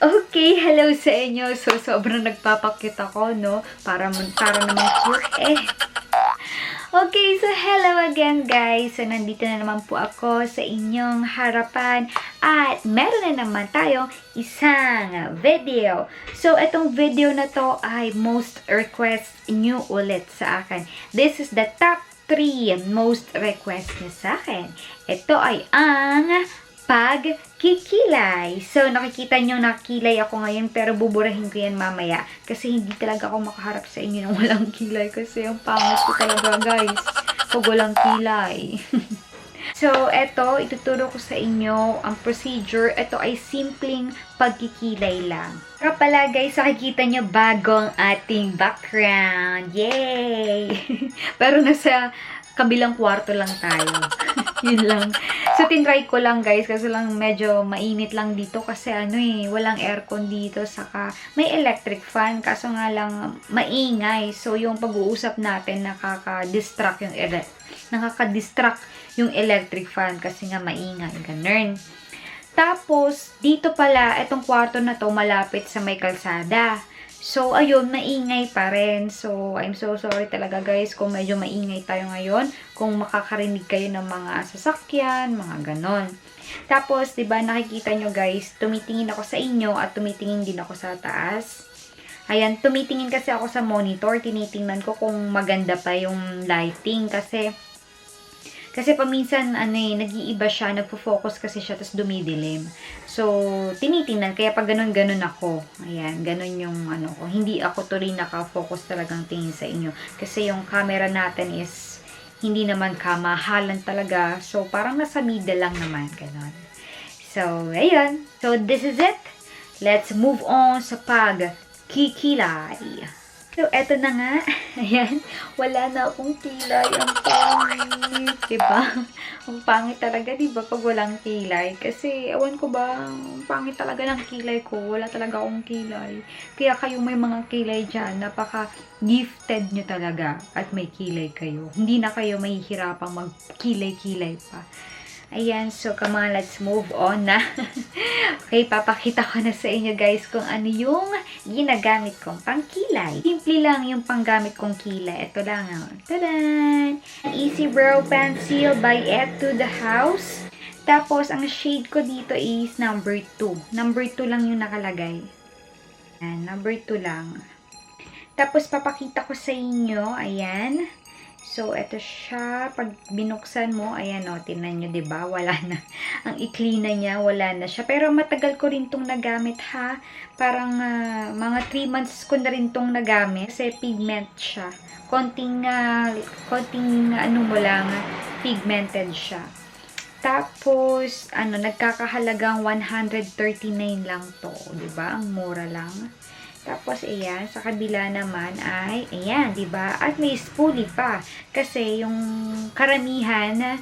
Okay, hello sa inyo. So, sobrang nagpapakit ako, no? Para naman cute eh. Okay, so hello again guys. So, nandito na naman po ako sa inyong harapan. At meron na naman tayong isang video. So, itong video na to ay most request nyo ulit sa akin. This is the top 3 most request nyo sa akin. Ito ay ang pagkikilay. So, nakikita nyo nakilay ako ngayon pero buburahin ko yan mamaya. Kasi hindi talaga ako makaharap sa inyo ng walang kilay. Kasi ang pangit ko talaga guys. Pag walang kilay. So, eto, ituturo ko sa inyo ang procedure. Ito ay simpleng pagkikilay lang. Pero pala guys, nakikita nyo bagong ating background. Yay! Pero nasa kabilang kwarto lang tayo. Yun lang. So, tinry ko lang guys kasi lang medyo mainit lang dito kasi walang aircon dito saka may electric fan kaso nga lang maingay. So, yung pag-uusap natin nakaka-distract yung electric fan kasi nga maingay. Ganun. Tapos, dito pala, itong kwarto na to malapit sa may kalsada. So, ayun, maingay pa rin. So, I'm so sorry talaga guys kung medyo maingay tayo ngayon. Kung makakarinig kayo ng mga sasakyan, mga ganon. Tapos, diba, nakikita nyo guys, tumitingin ako sa inyo at tumitingin din ako sa taas. Ayan, tumitingin kasi ako sa monitor. Tinitingnan ko kung maganda pa yung lighting kasi paminsan, nag-iiba siya, nagpo-focus kasi siya, tapos dumidilim. So, tinitingnan, kaya pag ganun-ganun ako, ayan, ganun yung ko. Hindi ako tuloy naka-focus talagang tingin sa inyo. Kasi yung camera natin is, hindi naman kamahalan talaga. So, parang nasa middle lang naman, ganun. So, ayun. So, this is it. Let's move on sa pagkikilay. So, eto na nga. Ayan. Wala na akong kilay. Ang pangit. Diba? Ang pangit talaga, diba? Pag walang kilay. Kasi, ewan ko ba, ang pangit talaga ng kilay ko. Wala talaga akong kilay. Kaya kayo may mga kilay dyan. Napaka-gifted nyo talaga. At may kilay kayo. Hindi na kayo mahihirapang mag-kilay-kilay pa. Ayan, so come on, let's move on na. Okay, papakita ko na sa inyo guys kung ano yung ginagamit kong pangkilay. Simple lang yung panggamit kong kilay. Ito lang. Tadan! Easy Brow Pencil by Ed to the House. Tapos, ang shade ko dito is number 2. Number 2 lang yung nakalagay. Ayan, number 2 lang. Tapos, papakita ko sa inyo. Ayan. So, ito siya. Pag binuksan mo, ayan o, tinan nyo, diba? Wala na. Ang ikli na niya, wala na siya. Pero matagal ko rin tong nagamit, ha? Parang mga 3 months ko na rin tong nagamit. Kasi pigment siya. Konting mo lang, pigmented siya. Tapos, nagkakahalagang 139 lang to. Diba? Ang mura lang. Tapos, ayan, sa kabila naman ay, ayan, diba? At may spoolie pa. Kasi, yung karamihan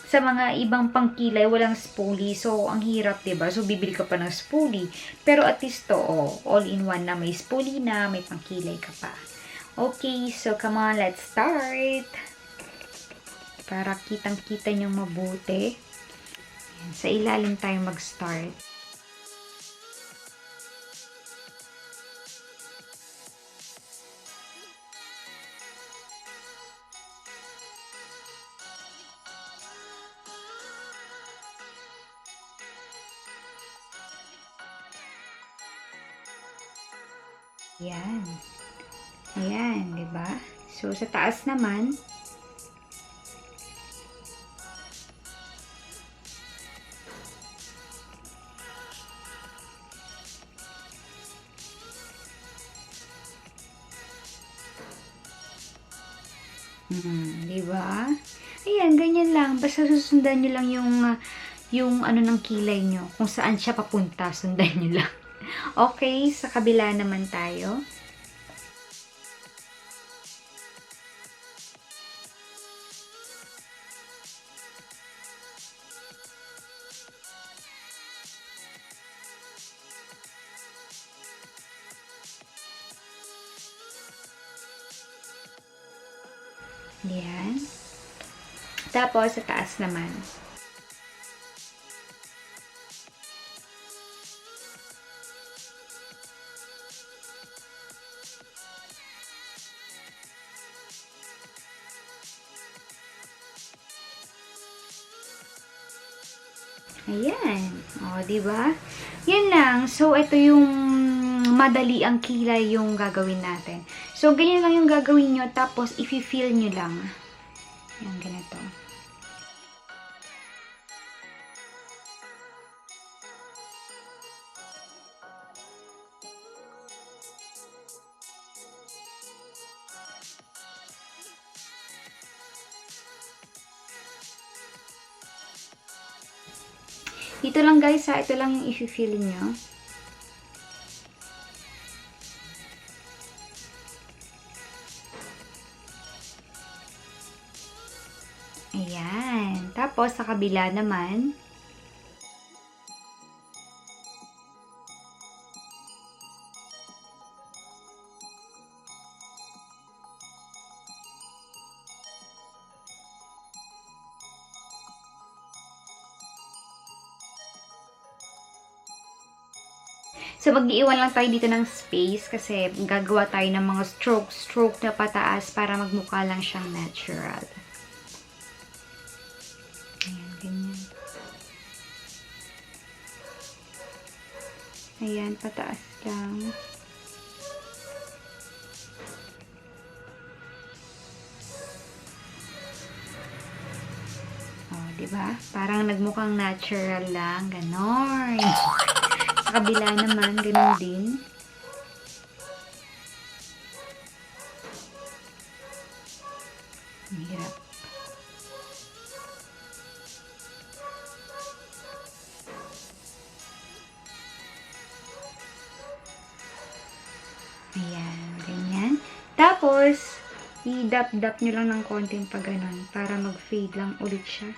sa mga ibang pangkilay, walang spoolie. So, ang hirap, diba? So, bibili ka pa ng spoolie. Pero, at least to, all-in-one na may spoolie na, may pangkilay ka pa. Okay, so, come on, let's start. Para kitang-kita nyo mabuti. Ayan, sa ilalim tayo mag-start. Ayan. Ayan, diba? So, sa taas naman, diba? Ayan, ganyan lang. Basta susundan nyo lang yung ng kilay nyo. Kung saan siya papunta, sundan nyo lang. Okay, sa kabila naman tayo. Yan. Tapos, sa taas naman. Ayan. O, diba? Yan lang. So, ito yung madali ang kilay yung gagawin natin. So, ganyan lang yung gagawin nyo. Tapos, i-feel nyo lang. Yan, ganito. Ito lang guys ha, ito lang yung i-feel nyo. Ayan. Tapos sa kabila naman, so, mag-iiwan lang tayo dito ng space kasi gagawa tayo ng mga stroke na pataas para magmukha lang siyang natural. Ayan, ganyan. Ayan, pataas lang. Oh, diba? Parang nagmukhang natural lang. Ganon. Sa kabila naman, ganun din. Hirap. Ayan, ganyan. Tapos, i-dap-dap nyo lang ng konting pag ganun para mag-fade lang ulit siya.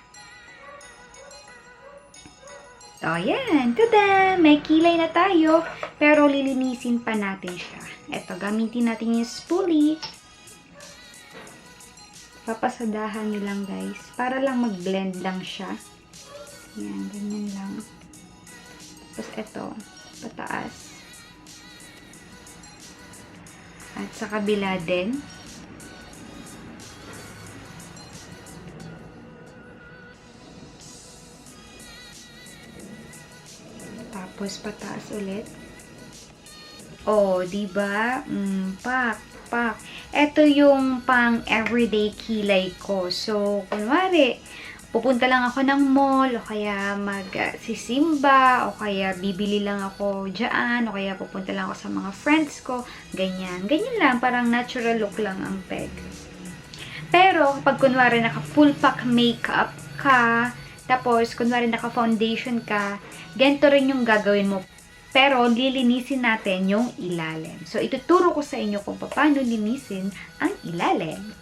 So, ayan. Tada! May kilay na tayo. Pero lilinisin pa natin siya. Ito, gamitin natin yung spoolie. Papasadahan nyo lang, guys. Para lang mag-blend lang siya. Ayan, ganyan lang. Tapos, ito. Pataas. At sa kabila din. Tapos, pataas ulit. Oh, diba? Pak, pak. Ito yung pang everyday kilay ko. So, kunwari, pupunta lang ako ng mall, o kaya magsisimba, o kaya bibili lang ako dyan, o kaya pupunta lang ako sa mga friends ko. Ganyan. Ganyan lang. Parang natural look lang ang peg. Pero, kapag kunwari naka full pack makeup ka, tapos, kunwari naka-foundation ka, ganito rin yung gagawin mo. Pero, lilinisin natin yung ilalim. So, ituturo ko sa inyo kung paano linisin ang ilalim.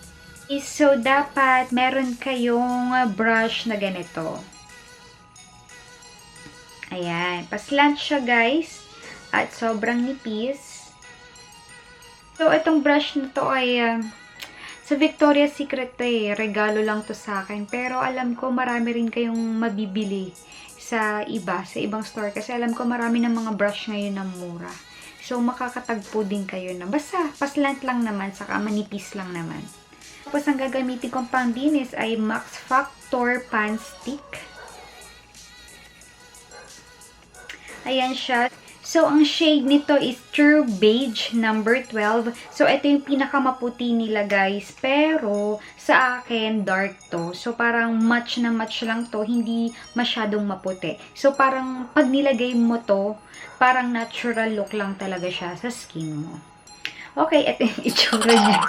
So, dapat meron kayong brush na ganito. Ayan. Paslant siya, guys. At sobrang nipis. So, itong brush na to ay sa Victoria's Secret regalo lang to sa akin. Pero alam ko marami rin kayong mabibili sa ibang store. Kasi alam ko marami ng mga brush ngayon na mura. So, makakatagpo din kayo na. Basta, paslant lang naman, saka manipis lang naman. Tapos, ang gagamitin kong pangdinis ay Max Factor Pan Stick. Ayan siya. So, ang shade nito is True Beige number 12. So, ito yung pinakamaputi nila, guys. Pero, sa akin, dark to. So, parang match na match lang to. Hindi masyadong maputi. So, parang pag nilagay mo to, parang natural look lang talaga siya sa skin mo. Okay, ito yung itsura niya.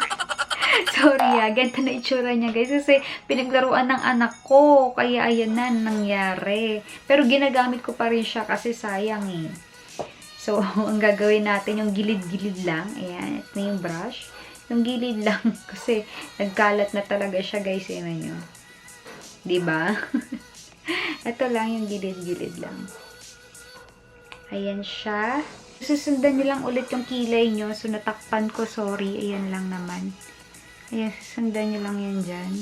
Sorry ganito na itsura niya, guys. Kasi pinaglaruan ng anak ko. Kaya, ayan na, nangyari. Pero, ginagamit ko pa rin siya kasi sayang eh. So, ang gagawin natin, yung gilid-gilid lang. Ayan, ito na yung brush. Yung gilid lang, kasi nagkalat na talaga siya, guys. Ayan nyo. Diba? Ito lang, yung gilid-gilid lang. Ayan siya. Susundan nyo lang ulit yung kilay nyo. So, natakpan ko, sorry. Ayan lang naman. Ayan, susundan nyo lang yan dyan.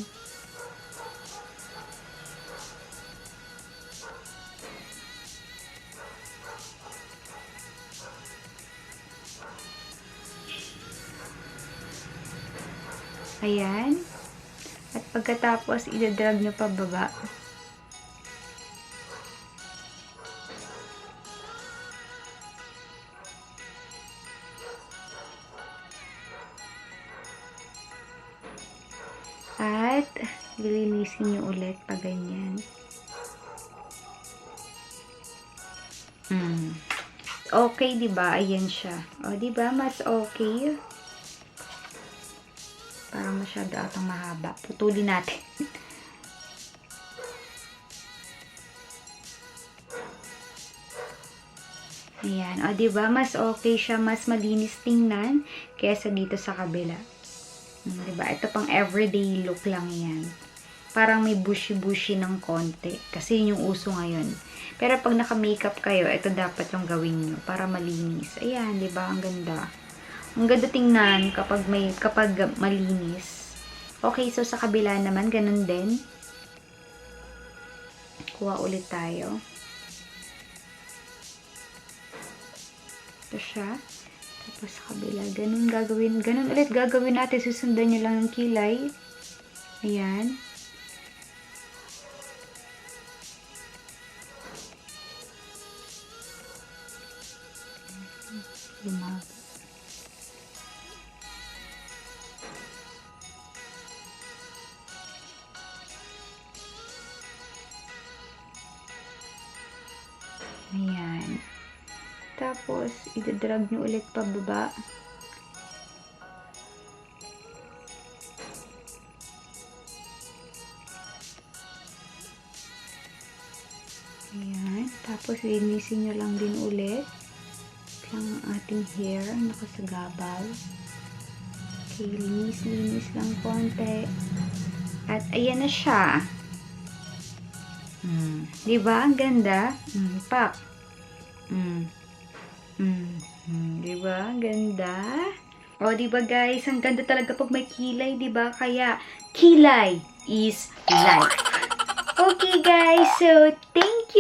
Ayan. At pagkatapos, idadrag nyo pababa. At lilinisin nyo ulit pag ganyan. Okay, diba? Ayan siya. O, diba? Mas okay. Parang masyado atang mahaba. Putulin natin. Ayan. O, diba? Mas okay siya. Mas malinis tingnan kaysa dito sa kabila. Diba? Ito pang everyday look lang yan. Parang may bushy-bushy ng konti. Kasi yun yung uso ngayon. Pero pag naka-makeup kayo, ito dapat yung gawin nyo para malinis. Ayan, diba? Ang ganda. Ang ganda tingnan kapag malinis. Okay, so sa kabila naman, ganun din. Kuha ulit tayo. Ito siya. Tapos sa kabila, ganun gagawin. Ganun ulit gagawin natin. Susundan nyo lang yung kilay. Ayan. Lumabo. Ayan. Tapos, idadrag nyo ulit pababa. Ayan. Tapos, linisin nyo lang din ulit. Lang ang ating hair. Nakasagabaw. Okay, linis lang konti. At, ayan na siya. Diba? Ang ganda. Pak. Diba? Ganda. O, diba guys? Ang ganda talaga pag may kilay, diba? Kaya, kilay is life. Okay guys, so thank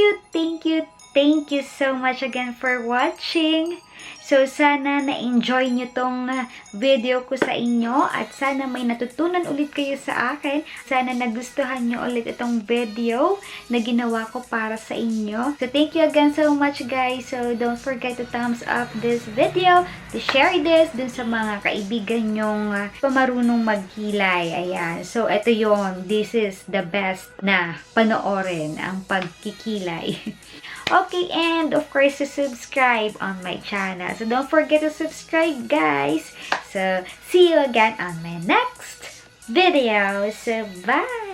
you so much again for watching. So, sana na-enjoy nyo tong video ko sa inyo at sana may natutunan ulit kayo sa akin. Sana nagustuhan nyo ulit itong video na ginawa ko para sa inyo. So, thank you again so much guys. So, don't forget to thumbs up this video, to share this dun sa mga kaibigan nyong pamarunong magkilay. Ayan. So, ito yon. This is the best na panoorin ang pagkikilay. Okay, and of course, to subscribe on my channel. So, don't forget to subscribe, guys. So, see you again on my next video. So, bye!